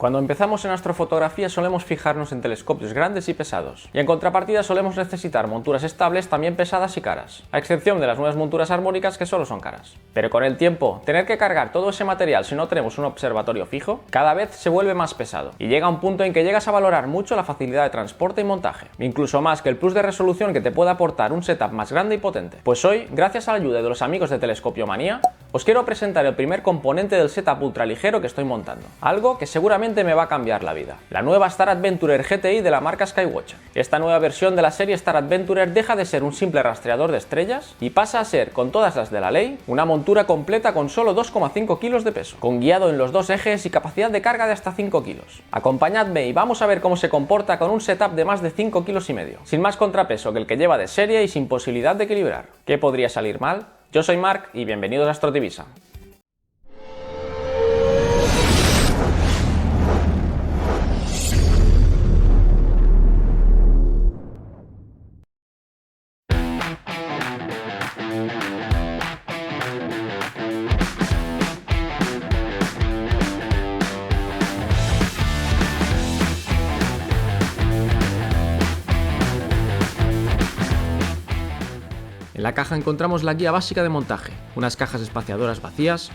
Cuando empezamos en astrofotografía solemos fijarnos en telescopios grandes y pesados, y en contrapartida solemos necesitar monturas estables también pesadas y caras, a excepción de las nuevas monturas armónicas que solo son caras. Pero con el tiempo, tener que cargar todo ese material si no tenemos un observatorio fijo, cada vez se vuelve más pesado, y llega un punto en que llegas a valorar mucho la facilidad de transporte y montaje, incluso más que el plus de resolución que te puede aportar un setup más grande y potente. Pues hoy, gracias a la ayuda de los amigos de Telescopiomanía, os quiero presentar el primer componente del setup ultraligero que estoy montando, algo que seguramente me va a cambiar la vida: la nueva Star Adventurer GTI de la marca Skywatcher. Esta nueva versión de la serie Star Adventurer deja de ser un simple rastreador de estrellas y pasa a ser, con todas las de la ley, una montura completa con solo 2,5 kilos de peso, con guiado en los dos ejes y capacidad de carga de hasta 5 kilos. Acompañadme y vamos a ver cómo se comporta con un setup de más de 5,5 kilos, sin más contrapeso que el que lleva de serie y sin posibilidad de equilibrar. ¿Qué podría salir mal? Yo soy Marc y bienvenidos a Astrotivisa. En la caja encontramos la guía básica de montaje, unas cajas espaciadoras vacías,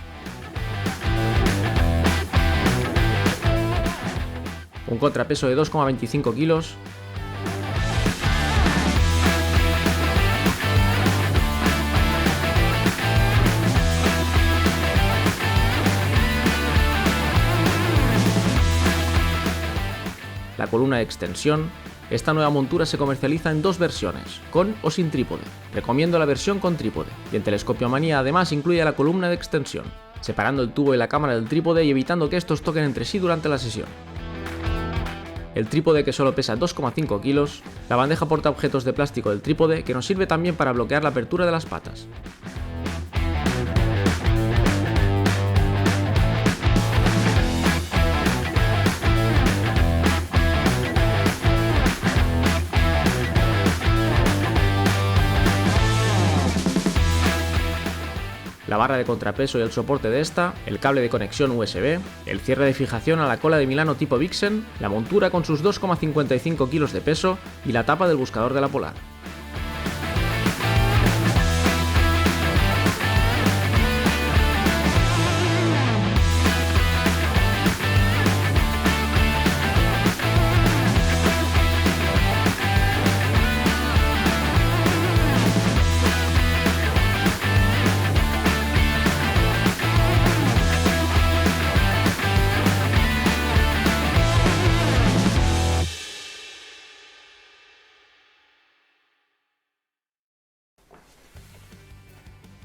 un contrapeso de 2,25 kilos, la columna de extensión. Esta nueva montura se comercializa en dos versiones, con o sin trípode. Recomiendo la versión con trípode, y en Telescopiomanía además incluye la columna de extensión, separando el tubo y la cámara del trípode y evitando que estos toquen entre sí durante la sesión. El trípode, que solo pesa 2,5 kilos, la bandeja portaobjetos de plástico del trípode, que nos sirve también para bloquear la apertura de las patas. La barra de contrapeso y el soporte de esta, el cable de conexión USB, el cierre de fijación a la cola de Milano tipo Vixen, la montura con sus 2,55 kilos de peso y la tapa del buscador de la Polar.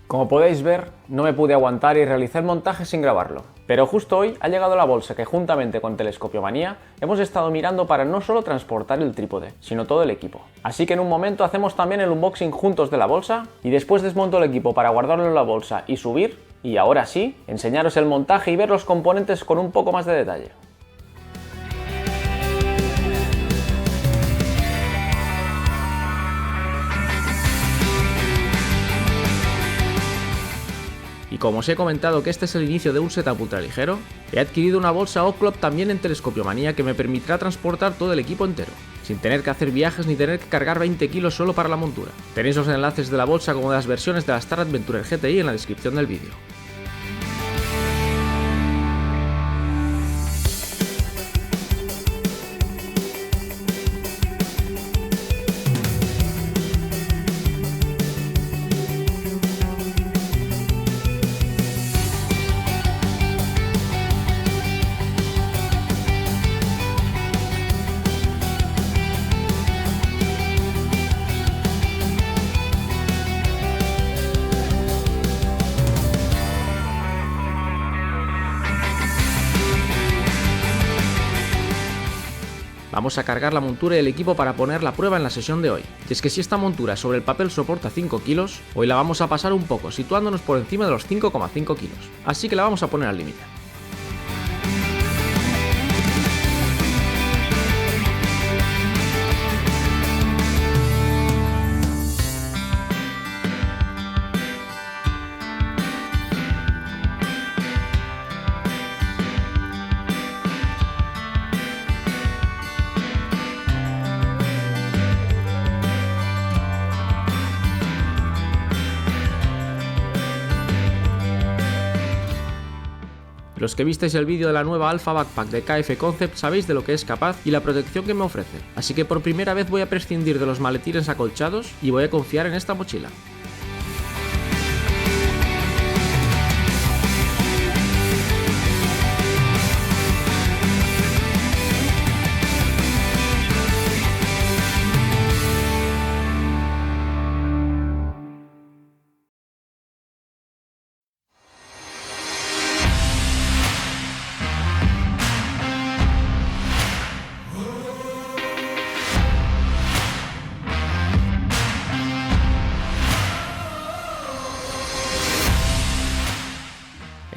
Como podéis ver, no me pude aguantar y realicé el montaje sin grabarlo. Pero justo hoy ha llegado la bolsa que juntamente con Telescopiomanía hemos estado mirando para no solo transportar el trípode, sino todo el equipo. Así que en un momento hacemos también el unboxing juntos de la bolsa y después desmonto el equipo para guardarlo en la bolsa y subir, y ahora sí, enseñaros el montaje y ver los componentes con un poco más de detalle. Y como os he comentado que este es el inicio de un setup ultraligero, he adquirido una bolsa Oklop también en Telescopiomanía que me permitirá transportar todo el equipo entero, sin tener que hacer viajes ni tener que cargar 20 kilos solo para la montura. Tenéis los enlaces de la bolsa como de las versiones de la Star Adventurer GTI en la descripción del vídeo. Vamos a cargar la montura y el equipo para poner la prueba en la sesión de hoy. Y es que si esta montura sobre el papel soporta 5 kilos, hoy la vamos a pasar un poco, situándonos por encima de los 5,5 kilos. Así que la vamos a poner al límite. Los que visteis el vídeo de la nueva Alpha Backpack de KF Concept sabéis de lo que es capaz y la protección que me ofrece, así que por primera vez voy a prescindir de los maletines acolchados y voy a confiar en esta mochila.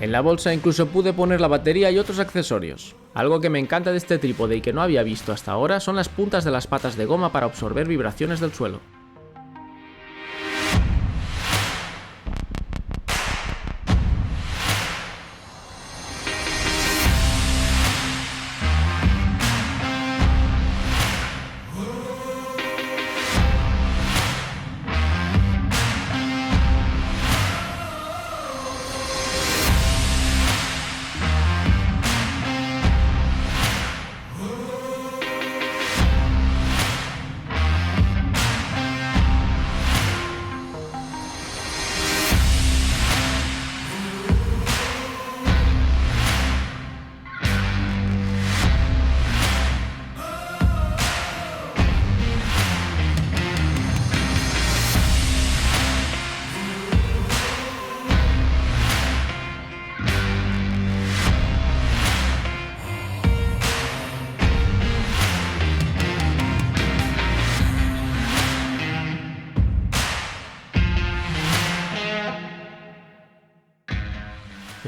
En la bolsa incluso pude poner la batería y otros accesorios. Algo que me encanta de este trípode y que no había visto hasta ahora son las puntas de las patas de goma para absorber vibraciones del suelo.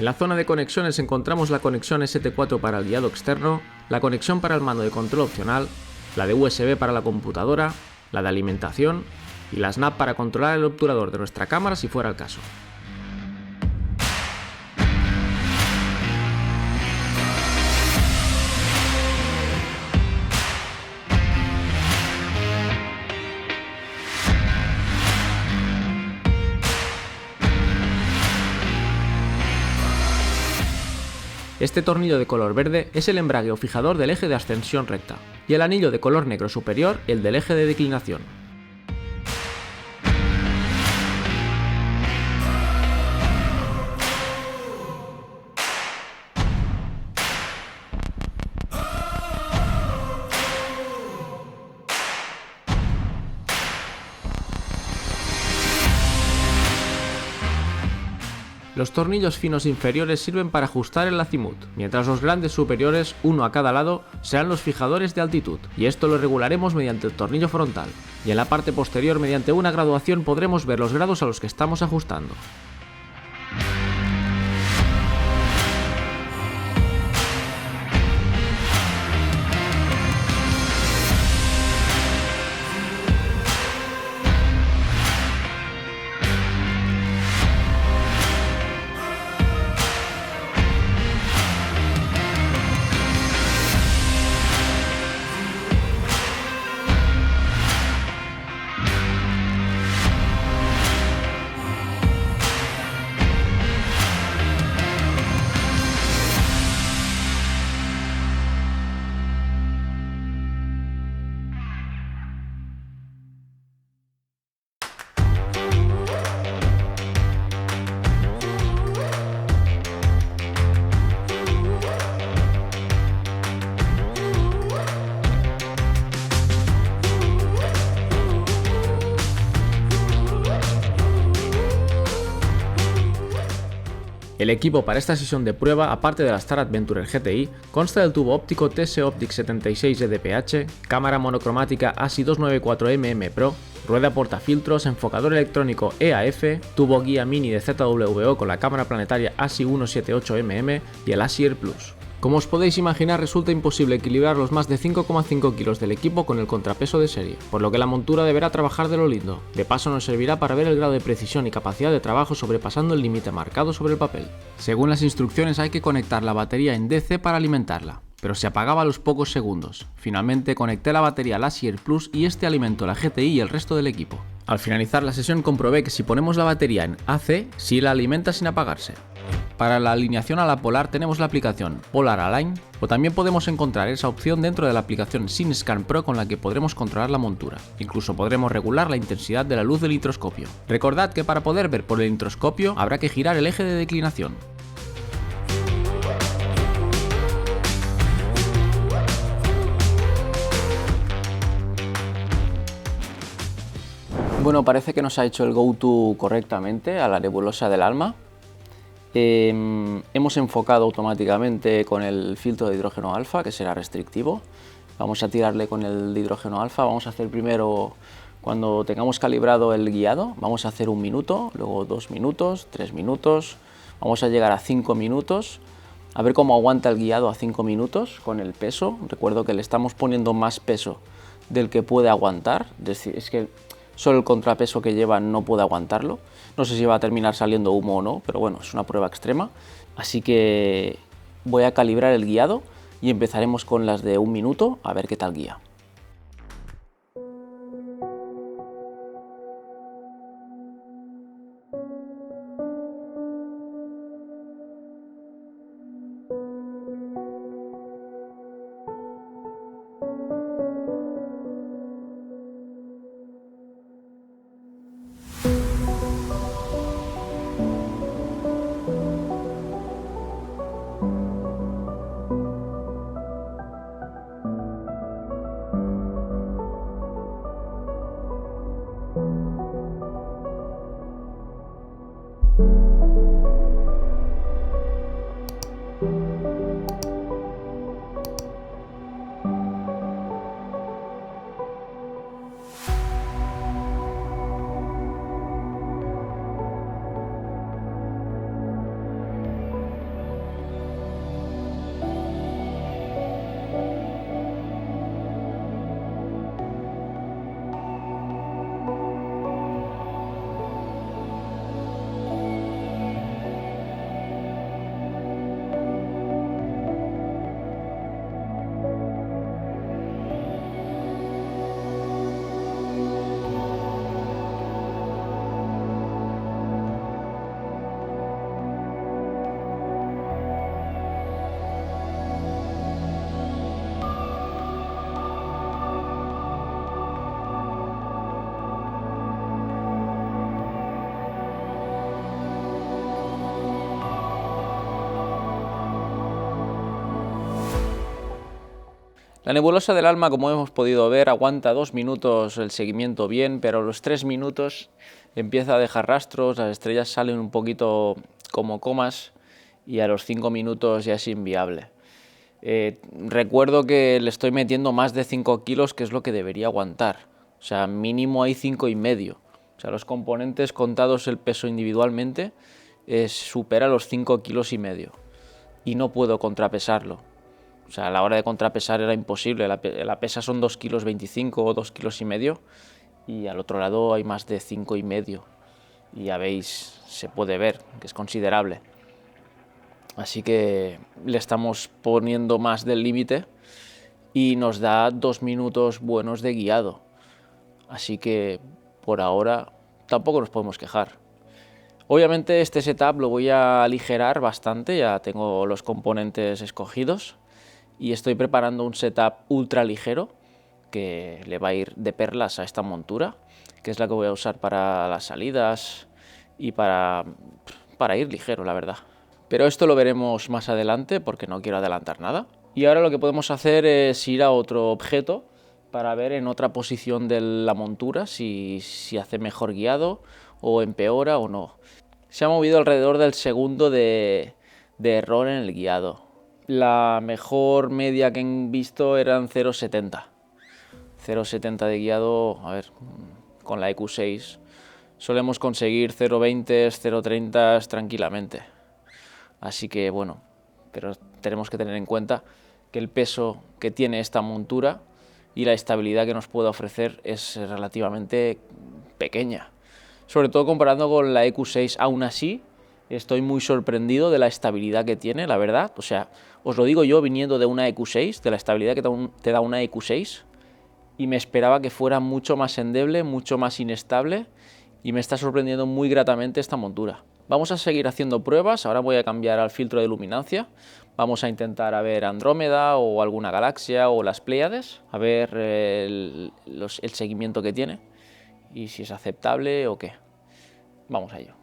En la zona de conexiones encontramos la conexión ST4 para el guiado externo, la conexión para el mando de control opcional, la de USB para la computadora, la de alimentación y la snap para controlar el obturador de nuestra cámara si fuera el caso. Este tornillo de color verde es el embrague o fijador del eje de ascensión recta, y el anillo de color negro superior el del eje de declinación. Los tornillos finos inferiores sirven para ajustar el azimut, mientras los grandes superiores, uno a cada lado, serán los fijadores de altitud, y esto lo regularemos mediante el tornillo frontal, y en la parte posterior mediante una graduación podremos ver los grados a los que estamos ajustando. El equipo para esta sesión de prueba, aparte de la Star Adventurer GTI, consta del tubo óptico TS Optic 76 EDPH, cámara monocromática ASI 294mm Pro, rueda portafiltros, enfocador electrónico EAF, tubo guía mini de ZWO con la cámara planetaria ASI 178mm y el ASI Air Plus. Como os podéis imaginar, resulta imposible equilibrar los más de 5,5 kilos del equipo con el contrapeso de serie, por lo que la montura deberá trabajar de lo lindo. De paso nos servirá para ver el grado de precisión y capacidad de trabajo sobrepasando el límite marcado sobre el papel. Según las instrucciones hay que conectar la batería en DC para alimentarla, pero se apagaba a los pocos segundos. Finalmente conecté la batería al ASI Air Plus y este alimentó la GTI y el resto del equipo. Al finalizar la sesión comprobé que si ponemos la batería en AC, sí la alimenta sin apagarse. Para la alineación a la polar tenemos la aplicación Polar Align, o también podemos encontrar esa opción dentro de la aplicación SceneScan Pro con la que podremos controlar la montura. Incluso podremos regular la intensidad de la luz del introscopio. Recordad que para poder ver por el introscopio habrá que girar el eje de declinación. Bueno, parece que nos ha hecho el go-to correctamente a la nebulosa del Alma. Hemos enfocado automáticamente con el filtro de hidrógeno alfa, que será restrictivo. Vamos a tirarle con el de hidrógeno alfa. Vamos a hacer primero, cuando tengamos calibrado el guiado, vamos a hacer 1 minuto, luego 2 minutos, 3 minutos. Vamos a llegar a 5 minutos. A ver cómo aguanta el guiado a 5 minutos con el peso. Recuerdo que le estamos poniendo más peso del que puede aguantar. Es que solo el contrapeso que lleva no puede aguantarlo. No sé si va a terminar saliendo humo o no, pero bueno, es una prueba extrema. Así que voy a calibrar el guiado y empezaremos con las de 1 minuto a ver qué tal guía. La nebulosa del Alma, como hemos podido ver, aguanta 2 minutos el seguimiento bien, pero a los 3 minutos empieza a dejar rastros, las estrellas salen un poquito como comas y a los 5 minutos ya es inviable. Recuerdo que le estoy metiendo más de 5 kilos, que es lo que debería aguantar. O sea, mínimo hay 5,5. O sea, los componentes contados el peso individualmente supera los 5,5 kilos y no puedo contrapesarlo. O sea, a la hora de contrapesar era imposible, la pesa son 2,25 kilos o 2,5 kilos y al otro lado hay más de 5,5 y ya veis, se puede ver que es considerable. Así que le estamos poniendo más del límite y nos da 2 minutos buenos de guiado. Así que por ahora tampoco nos podemos quejar. Obviamente este setup lo voy a aligerar bastante, ya tengo los componentes escogidos. Y estoy preparando un setup ultra ligero que le va a ir de perlas a esta montura, que es la que voy a usar para las salidas y para ir ligero, la verdad. Pero esto lo veremos más adelante porque no quiero adelantar nada. Y ahora lo que podemos hacer es ir a otro objeto para ver en otra posición de la montura si hace mejor guiado o empeora o no. Se ha movido alrededor del segundo de error en el guiado. La mejor media que he visto eran 0,70. 0,70 de guiado, a ver, con la EQ6 solemos conseguir 0,20, 0,30 tranquilamente. Así que bueno, pero tenemos que tener en cuenta que el peso que tiene esta montura y la estabilidad que nos puede ofrecer es relativamente pequeña. Sobre todo comparando con la EQ6, aún así estoy muy sorprendido de la estabilidad que tiene, la verdad. O sea, os lo digo yo viniendo de una EQ6, de la estabilidad que te da una EQ6, y me esperaba que fuera mucho más endeble, mucho más inestable, y me está sorprendiendo muy gratamente esta montura. Vamos a seguir haciendo pruebas, ahora voy a cambiar al filtro de luminancia. Vamos a intentar a ver Andrómeda o alguna galaxia o las Pléyades, a ver el seguimiento que tiene y si es aceptable o qué. Vamos a ello.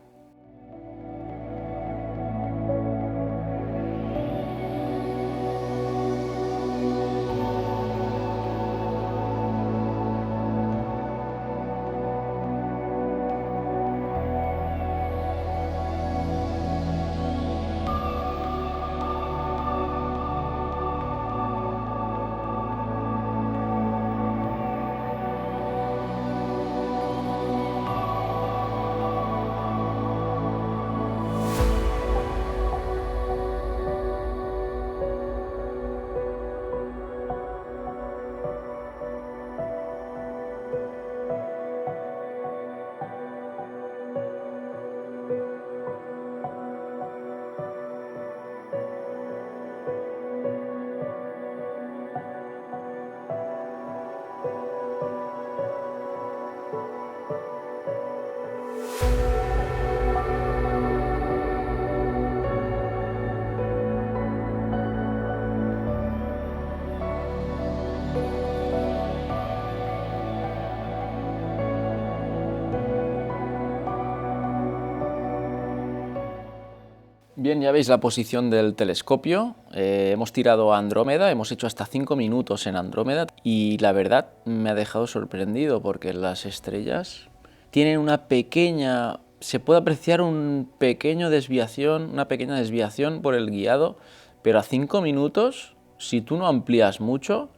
Bien, ya veis la posición del telescopio, hemos tirado a Andrómeda, hemos hecho hasta 5 minutos en Andrómeda y la verdad me ha dejado sorprendido porque las estrellas tienen una pequeña, se puede apreciar una pequeña desviación por el guiado, pero a 5 minutos, si tú no amplías mucho,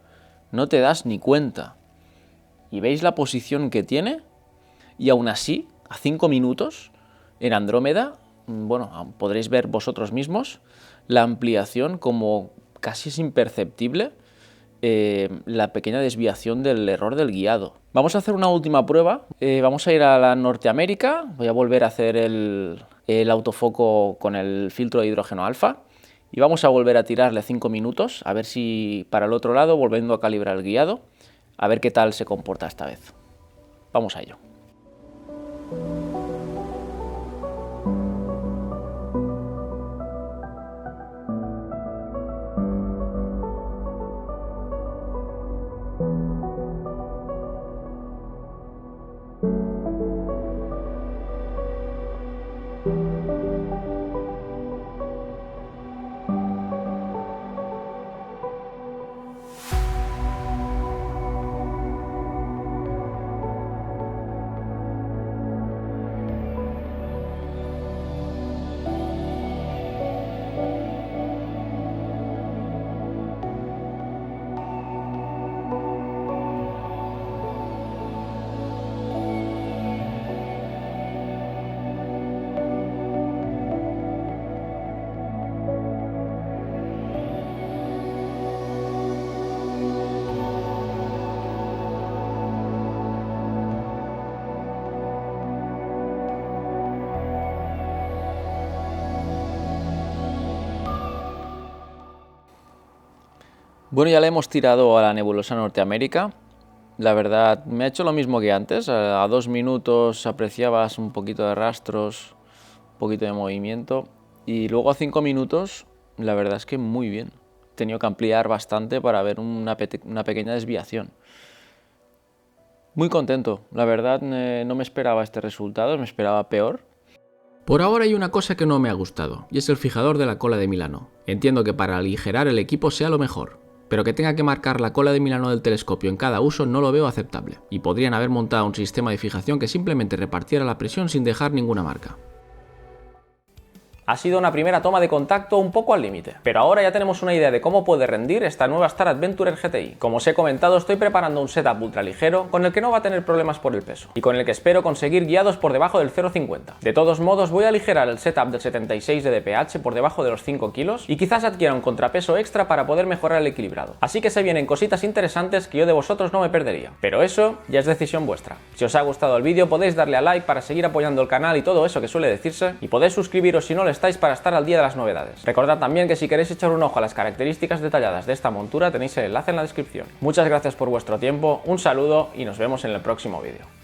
no te das ni cuenta. Y veis la posición que tiene y aún así, a 5 minutos en Andrómeda, bueno, podréis ver vosotros mismos la ampliación como casi es imperceptible, la pequeña desviación del error del guiado. Vamos a hacer una última prueba, vamos a ir a la Norteamérica, voy a volver a hacer el autofoco con el filtro de hidrógeno alfa y vamos a volver a tirarle 5 minutos, a ver si para el otro lado, volviendo a calibrar el guiado, a ver qué tal se comporta esta vez. Vamos a ello. Bueno, ya le hemos tirado a la nebulosa Norteamérica. La verdad, me ha hecho lo mismo que antes. A 2 minutos apreciabas un poquito de rastros, un poquito de movimiento. Y luego a 5 minutos, la verdad es que muy bien. He tenido que ampliar bastante para ver una pequeña desviación. Muy contento. La verdad, no me esperaba este resultado, me esperaba peor. Por ahora hay una cosa que no me ha gustado, y es el fijador de la cola de Milano. Entiendo que para aligerar el equipo sea lo mejor, pero que tenga que marcar la cola de Milano del telescopio en cada uso no lo veo aceptable, y podrían haber montado un sistema de fijación que simplemente repartiera la presión sin dejar ninguna marca. Ha sido una primera toma de contacto un poco al límite, pero ahora ya tenemos una idea de cómo puede rendir esta nueva Star Adventurer GTI. Como os he comentado, estoy preparando un setup ultra ligero con el que no va a tener problemas por el peso y con el que espero conseguir guiados por debajo del 0,50. De todos modos, voy a aligerar el setup del 76 de dph por debajo de los 5 kilos y quizás adquiera un contrapeso extra para poder mejorar el equilibrado. Así que se vienen cositas interesantes que yo de vosotros no me perdería, pero eso ya es decisión vuestra. Si os ha gustado el vídeo podéis darle a like para seguir apoyando el canal y todo eso que suele decirse, y podéis suscribiros si no lo estáis para estar al día de las novedades. Recordad también que si queréis echar un ojo a las características detalladas de esta montura tenéis el enlace en la descripción. Muchas gracias por vuestro tiempo, un saludo y nos vemos en el próximo vídeo.